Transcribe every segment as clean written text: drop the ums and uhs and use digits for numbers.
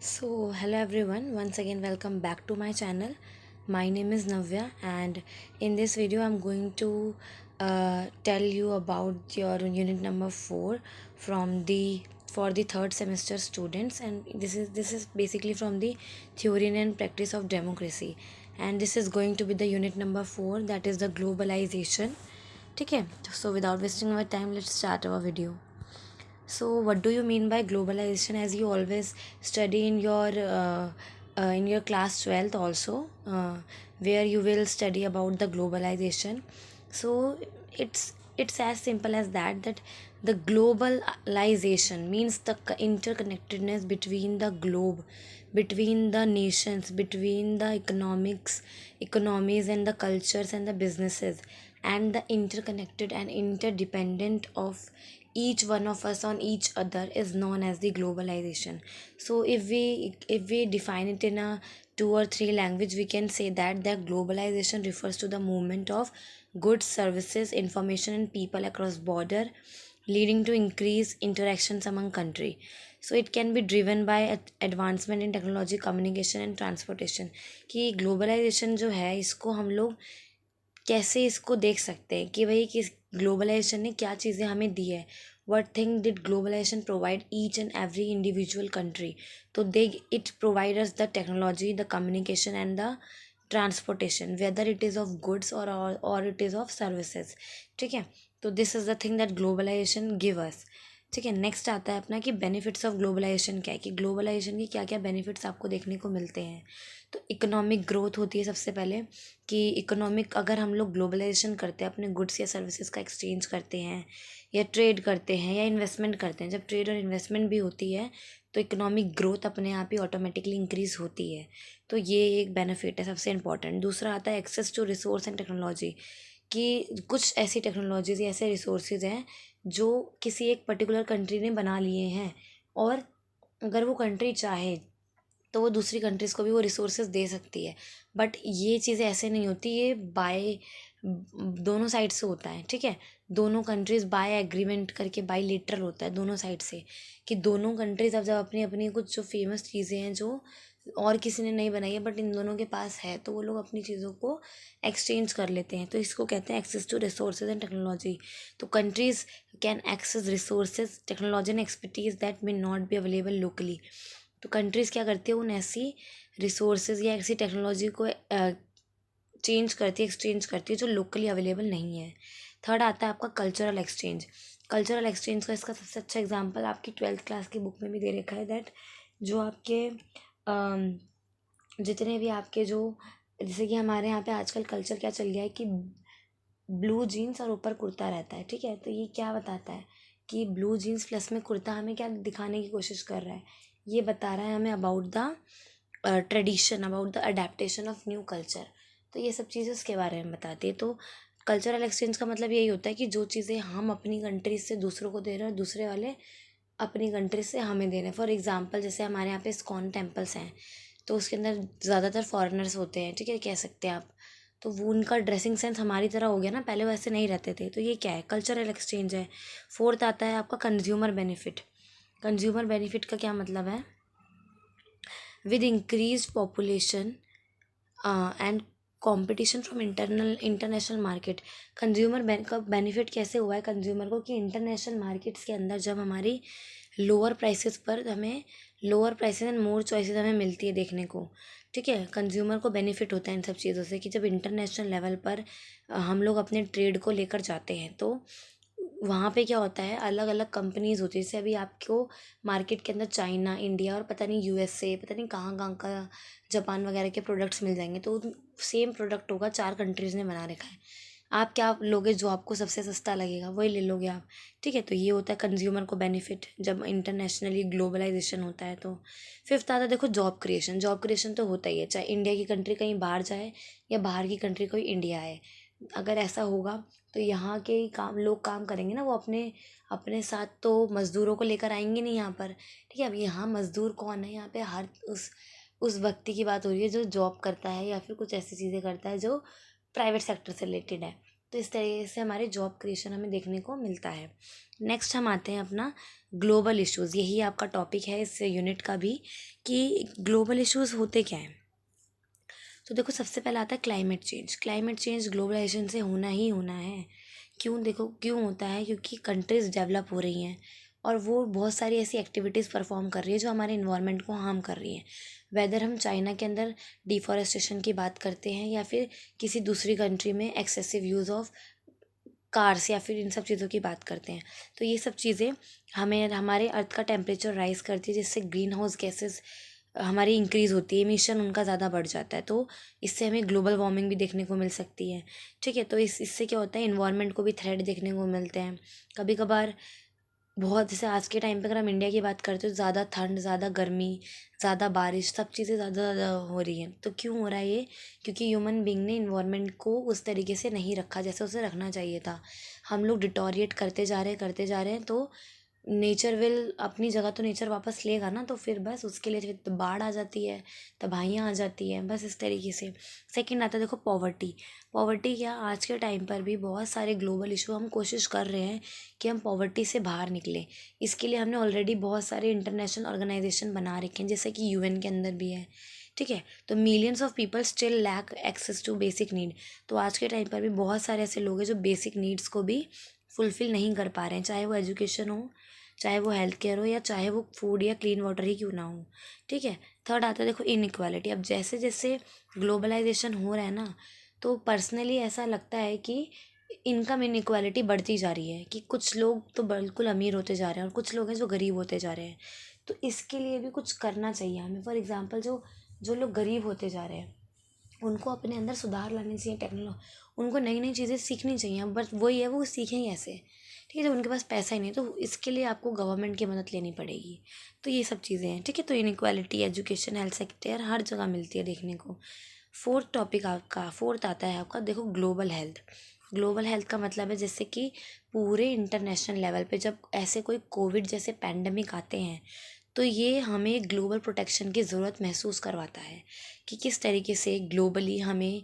So, hello everyone, once again, welcome back to my channel. My name is Navya, and in this video, I'm going to tell you about your unit number 4 from the for the third semester students, and this is basically from the theory and practice of democracy, and this is going to be the unit number 4, that is the globalization. Okay, so without wasting our time, let's start our video. So, what do you mean by globalization? As you always study in your class 12th also, where you will study about the globalization. So, it's as simple as that. That the globalization means the interconnectedness between the globe, between the nations, between the economies, and the cultures and the businesses, and the interconnected and interdependent of each one of us on each other is known as the globalization. So if we define it in a two or three language, we can say that the globalization refers to the movement of goods, services, information, and people across border, leading to increased interactions among country. So it can be driven by advancement in technology, communication and transportation. कि globalisation जो है, इसको हम लोग कैसे इसको देख सकते हैं कि भाई किस ग्लोबलाइजेशन ने क्या चीज़ें हमें दी है. What thing did globalization provide each and every individual country. तो they it provide us the technology, the communication and the transportation, whether it is of goods और इट इज़ ऑफ सर्विसेज. ठीक है, तो this is the thing that globalization give us. ठीक है, next आता है अपना कि बेनिफिट्स ऑफ ग्लोबलाइजेशन क्या है, कि ग्लोबलाइजेशन की क्या क्या बेनिफिट्स आपको देखने को मिलते हैं. तो इकोनॉमिक ग्रोथ होती है सबसे पहले, कि इकोनॉमिक अगर हम लोग ग्लोबलाइजेशन करते हैं, अपने गुड्स या सर्विसेज का एक्सचेंज करते हैं या ट्रेड करते हैं या इन्वेस्टमेंट करते हैं, जब ट्रेड और इन्वेस्टमेंट भी होती है तो इकोनॉमिक ग्रोथ अपने आप ही ऑटोमेटिकली इंक्रीज़ होती है. तो ये एक बेनिफिट है सबसे इम्पॉर्टेंट. दूसरा आता है access to resource and technology, कि कुछ ऐसी टेक्नोलॉजीज या ऐसे रिसोर्सेज हैं जो किसी एक पर्टिकुलर कंट्री ने बना लिए हैं, और अगर वो कंट्री चाहे तो वो दूसरी कंट्रीज़ को भी वो रिसोर्सेज दे सकती है. बट ये चीज़ें ऐसे नहीं होती, ये बाय दोनों साइड से होता है. ठीक है, दोनों कंट्रीज़ बाय एग्रीमेंट करके बाईलेटरल होता है दोनों साइड से, कि दोनों कंट्रीज़ अब जब अपनी अपनी कुछ जो फेमस चीज़ें हैं जो और किसी ने नहीं बनाई है बट इन दोनों के पास है, तो वो लोग अपनी चीज़ों को एक्सचेंज कर लेते हैं. तो इसको कहते हैं access to resources and technology. तो countries can access resources, technology and expertise that may not be available locally. तो कंट्रीज़ क्या करती है, उन ऐसी रिसोर्सेज या ऐसी टेक्नोलॉजी को चेंज करती है, एक्सचेंज करती है जो लोकली अवेलेबल नहीं है. थर्ड आता है आपका कल्चरल एक्सचेंज. कल्चरल एक्सचेंज का इसका सबसे अच्छा एग्जांपल आपकी 12th क्लास की बुक में भी दे रखा है. दैट जो आपके जितने भी आपके जो, जैसे कि हमारे यहाँ पे आजकल कल्चर क्या चल गया है कि ब्लू जीन्स और ऊपर कुर्ता रहता है. ठीक है, तो ये क्या बताता है कि ब्लू जीन्स प्लस में कुर्ता हमें क्या दिखाने की कोशिश कर रहा है, ये बता रहा है हमें about the tradition, about the adaptation of new culture. तो ये सब चीज़ें उसके बारे में बताती है. तो कल्चरल एक्सचेंज का मतलब यही होता है कि जो चीज़ें हम अपनी कंट्री से दूसरों को दे रहे हैं और दूसरे वाले अपनी कंट्री से हमें दे रहे हैं. फॉर एग्जांपल जैसे हमारे यहाँ पे इस्कॉन टेम्पल्स हैं, तो उसके अंदर ज़्यादातर फॉरेनर्स होते हैं. ठीक है, कह सकते हैं आप. तो वो उनका ड्रेसिंग सेंस हमारी तरह हो गया ना, पहले वैसे नहीं रहते थे. तो ये क्या है, कल्चरल एक्सचेंज है. फोर्थ आता है आपका कंज्यूमर बेनिफिट. कंज्यूमर बेनिफिट का क्या मतलब है, with increased population and competition from international market. Consumer का बेनिफिट कैसे हुआ है कंज्यूमर को, कि इंटरनेशनल मार्केट्स के अंदर जब हमारी लोअर प्राइसेस पर हमें lower prices and more choices हमें मिलती है देखने को. ठीक है, कंज्यूमर को बेनिफिट होता है इन सब चीज़ों से, कि जब इंटरनेशनल लेवल पर हम लोग अपने ट्रेड को लेकर जाते हैं, तो वहाँ पे क्या होता है, अलग अलग कंपनीज होती है. जैसे अभी आपको मार्केट के अंदर चाइना, इंडिया और पता नहीं यूएसए, पता नहीं कहाँ कहाँ का, जापान वगैरह के प्रोडक्ट्स मिल जाएंगे. तो सेम प्रोडक्ट होगा, चार कंट्रीज़ ने बना रखा है. आप क्या लोगे, जो आपको सबसे सस्ता लगेगा वही ले लोगे आप. ठीक है, तो ये होता है कंज्यूमर को बेनिफिट जब इंटरनेशनली ग्लोबलाइजेशन होता है. तो फिफ्थ आता है देखो जॉब क्रिएशन. जॉब क्रिएशन तो होता ही है, चाहे इंडिया की कंट्री कहीं बाहर जाए या बाहर की कंट्री कोई इंडिया आए. अगर ऐसा होगा तो यहाँ के ही काम लोग काम करेंगे ना, वो अपने अपने साथ तो मज़दूरों को लेकर आएंगे नहीं यहाँ पर. ठीक है, अब यहाँ मज़दूर कौन है, यहाँ पे हर उस व्यक्ति की बात हो रही है जो जॉब करता है या फिर कुछ ऐसी चीज़ें करता है जो प्राइवेट सेक्टर से रिलेटेड है. तो इस तरीके से हमारे जॉब क्रिएशन हमें देखने को मिलता है। नेक्स्ट हम आते हैं अपना ग्लोबल इश्यूज़। यही आपका टॉपिक है इस यूनिट का भी, कि ग्लोबल इश्यूज़ होते क्या हैं। तो देखो, सबसे पहला आता है climate change. Climate change globalisation से होना ही होना है। क्यों? देखो क्यों होता है, क्योंकि कंट्रीज़ डेवलप हो रही हैं और वो बहुत सारी ऐसी एक्टिविटीज़ परफॉर्म कर रही है जो हमारे इन्वायरमेंट को हार्म कर रही हैं। वेदर हम चाइना के अंदर डिफॉरेस्टेशन की बात करते हैं या फिर किसी दूसरी कंट्री में एक्सेसिव यूज़ ऑफ कार्स या फिर इन सब चीज़ों की बात करते हैं, तो ये सब चीज़ें हमें हमारे अर्थ का टेम्परेचर राइज करती है, जिससे ग्रीन हाउस गैसेस हमारी इंक्रीज़ होती है, एमिशन उनका ज़्यादा बढ़ जाता है। तो इससे हमें ग्लोबल वार्मिंग भी देखने को मिल सकती है। ठीक है, तो इससे क्या होता है, इन्वायरमेंट को भी थ्रेट देखने को मिलते हैं। कभी कभार बहुत, जैसे आज के टाइम पे अगर हम इंडिया की बात करते हो, ज़्यादा ठंड, ज़्यादा गर्मी, ज़्यादा बारिश, सब चीज़ें ज़्यादा ज़्यादा हो रही हैं। तो क्यों हो रहा है ये? क्योंकि ह्यूमन बीइंग ने इन्वायरमेंट को उस तरीके से नहीं रखा जैसे उसे रखना चाहिए था। हम लोग डिटोरिएट करते जा रहे हैं, तो नेचर विल अपनी जगह तो नेचर वापस लेगा ना, तो फिर बस उसके लिए फिर तो बाढ़ आ जाती है, तबाहियाँ आ जाती हैं, बस इस तरीके से। सेकंड आता है देखो पॉवर्टी। पॉवर्टी क्या, आज के टाइम पर भी बहुत सारे ग्लोबल इशू, हम कोशिश कर रहे हैं कि हम पॉवर्टी से बाहर निकलें। इसके लिए हमने ऑलरेडी बहुत सारे इंटरनेशनल ऑर्गेनाइजेशन बना रखे हैं, जैसे कि यूएन के अंदर भी है। ठीक है, तो millions of people still lack access to basic need. तो आज के टाइम पर भी बहुत सारे ऐसे लोग हैं जो बेसिक नीड्स को भी फुलफ़िल नहीं कर पा रहे हैं, चाहे वो एजुकेशन हो, चाहे वो हेल्थ केयर हो, या चाहे वो फूड या क्लीन वाटर ही क्यों ना हो। ठीक है, थर्ड आता है देखो इनइक्वालिटी। अब जैसे जैसे ग्लोबलाइजेशन हो रहा है ना, तो पर्सनली ऐसा लगता है कि इनकम इनइक्वालिटी बढ़ती जा रही है, कि कुछ लोग तो बिल्कुल अमीर होते जा रहे हैं और कुछ लोग हैं जो गरीब होते जा रहे हैं। तो इसके लिए भी कुछ करना चाहिए हमें। फॉर एग्ज़ाम्पल, जो जो लोग गरीब होते जा रहे हैं, उनको अपने अंदर सुधार लानी चाहिए, उनको नई नई चीज़ें सीखनी चाहिए। बट वही है, वो सीखें कैसे? ठीक है, जब उनके पास पैसा ही नहीं, तो इसके लिए आपको गवर्नमेंट की मदद लेनी पड़ेगी। तो ये सब चीज़ें हैं। ठीक है, तो इनइक्वालिटी एजुकेशन, हेल्थ सेक्टर, हर जगह मिलती है देखने को। फोर्थ आता है आपका देखो ग्लोबल हेल्थ। ग्लोबल हेल्थ का मतलब है जैसे कि पूरे इंटरनेशनल लेवल पे जब ऐसे कोई कोविड जैसे पैंडमिक आते हैं, तो ये हमें ग्लोबल प्रोटेक्शन की ज़रूरत महसूस करवाता है, कि किस तरीके से ग्लोबली हमें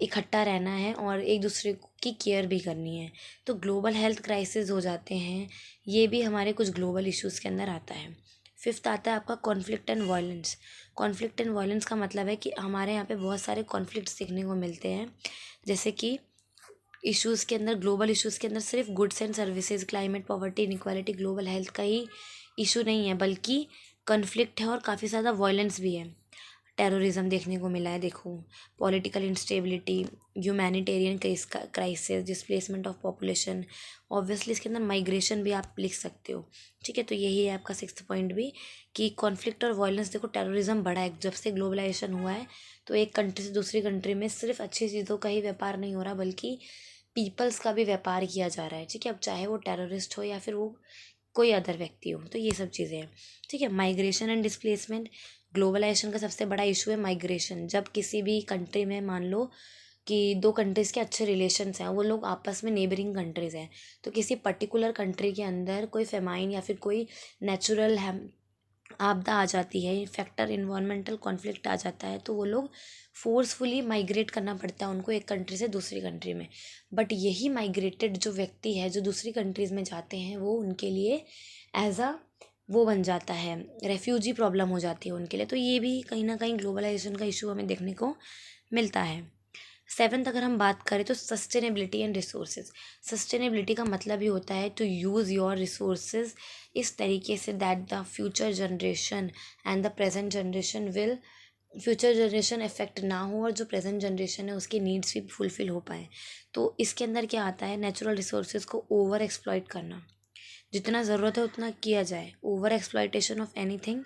इकट्ठा रहना है और एक दूसरे की केयर भी करनी है। तो ग्लोबल हेल्थ क्राइसिस हो जाते हैं, ये भी हमारे कुछ ग्लोबल इश्यूज़ के अंदर आता है। फिफ्थ आता है आपका conflict and violence. Conflict and violence का मतलब है कि हमारे यहाँ पे बहुत सारे कॉन्फ्लिक्ट्स देखने को मिलते हैं, जैसे कि इश्यूज़ के अंदर, ग्लोबल इश्यूज़ के अंदर सिर्फ goods and services, climate, poverty, inequality, global health का ही इशू नहीं है, बल्कि कन्फ्लिक्ट है और काफ़ी ज़्यादा वायलेंस भी है। टेररिज्म देखने को मिला है देखो, political instability, humanitarian crisis, displacement of population, obviously इसके अंदर माइग्रेशन भी आप लिख सकते हो। ठीक है, तो यही है आपका सिक्स्थ पॉइंट भी, कि कॉन्फ्लिक्ट और वायलेंस। देखो टेररिज्म बढ़ा है जब से ग्लोबलाइजेशन हुआ है, तो एक कंट्री से दूसरी कंट्री में सिर्फ अच्छी चीज़ों का ही व्यापार नहीं हो रहा, बल्कि पीपल्स का भी व्यापार किया जा रहा है। ठीक है, अब चाहे वो टेररिस्ट हो या फिर वो कोई अदर व्यक्ति हो, तो ये सब चीज़ें हैं। ठीक है, माइग्रेशन एंड डिस्प्लेसमेंट। ग्लोबलाइजेशन का सबसे बड़ा इशू है माइग्रेशन। जब किसी भी कंट्री में मान लो कि दो कंट्रीज़ के अच्छे रिलेशन्स हैं, वो लोग आपस में नेबरिंग कंट्रीज़ हैं, तो किसी पर्टिकुलर कंट्री के अंदर कोई फेमाइन या फिर कोई नेचुरल आपदा आ जाती है, फैक्टर इन्वायरमेंटल कॉन्फ्लिक्ट आ जाता है, तो वो लोग फोर्सफुली माइग्रेट करना पड़ता है उनको एक कंट्री से दूसरी कंट्री में। बट यही माइग्रेटेड जो व्यक्ति है, जो दूसरी कंट्रीज़ में जाते हैं, वो उनके लिए एज अ वो बन जाता है, रेफ्यूजी प्रॉब्लम हो जाती है उनके लिए। तो ये भी कहीं ना कहीं ग्लोबलाइजेशन का इशू हमें देखने को मिलता है। सेवन्थ अगर हम बात करें तो सस्टेनेबिलिटी एंड रिसोर्सेज। सस्टेनेबिलिटी का मतलब ही होता है टू यूज़ योर रिसोर्सेज इस तरीके say that the future generation and the present generation will, future generation effect ना हो और जो प्रेजेंट जनरेशन है उसकी नीड्स भी फुलफ़िल हो पाए। तो इसके अंदर क्या आता है, नेचुरल रिसोर्सेज को ओवर एक्सप्लॉइट करना, जितना ज़रूरत है उतना किया जाए। Over exploitation of anything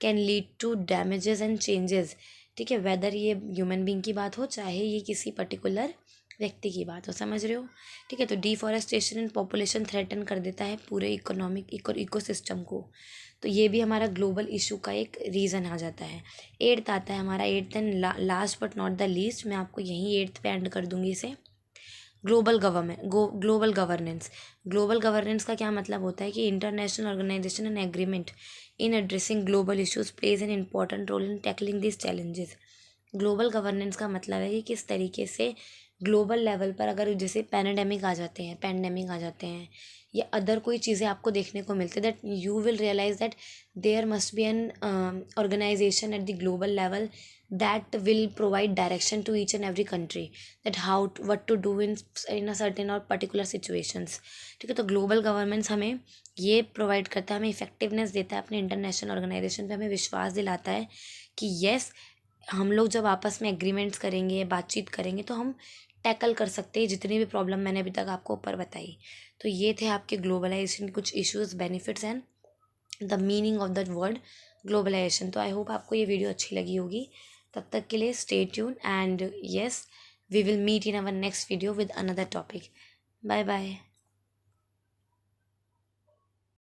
can lead to damages and changes. ठीक है, वेदर ये ह्यूमन बींग की बात हो, चाहे ये किसी पर्टिकुलर व्यक्ति की बात हो, समझ रहे हो। ठीक है, तो डिफॉरेस्टेशन एंड पॉपुलेशन थ्रेटन कर देता है पूरे इकोनॉमिक इकोसिस्टम को। तो ये भी हमारा ग्लोबल इशू का एक रीज़न आ जाता है। एट्थ आता है हमारा, eighth and last but not the least, मैं आपको यहीं एट्थ पे एंड कर दूंगी इसे, ग्लोबल गवर्नेंस। ग्लोबल गवर्नेंस का क्या मतलब होता है कि international organisation and agreement in addressing global issues plays an important role in tackling this challenges. Global governance का मतलब है कि किस तरीके से ग्लोबल लेवल पर अगर जैसे पैंडेमिक आ जाते हैं या अदर कोई चीज़ें आपको देखने को मिलती है, that you will realise that there must be an organisation at the global level that will provide direction to each and every country that how what to do in a certain or particular situations. ठीक है, तो global governance हमें ये provide करता है, हमें effectiveness देता है अपने इंटरनेशनल ऑर्गेनाइजेशन पे, हमें विश्वास दिलाता है कि यस, हम लोग जब आपस में एग्रीमेंट्स करेंगे, बातचीत करेंगे, तो हम टैकल कर सकते हैं जितनी भी प्रॉब्लम मैंने अभी तक आपको ऊपर बताई. तो ये थे आपके ग्लोबलाइजेशन के कुछ issues, benefits and the meaning of that word globalisation. तो आई होप आपको ये वीडियो अच्छी लगी होगी. तब तक के लिए stay tune and yes, we will meet in our next video with another topic. Bye bye.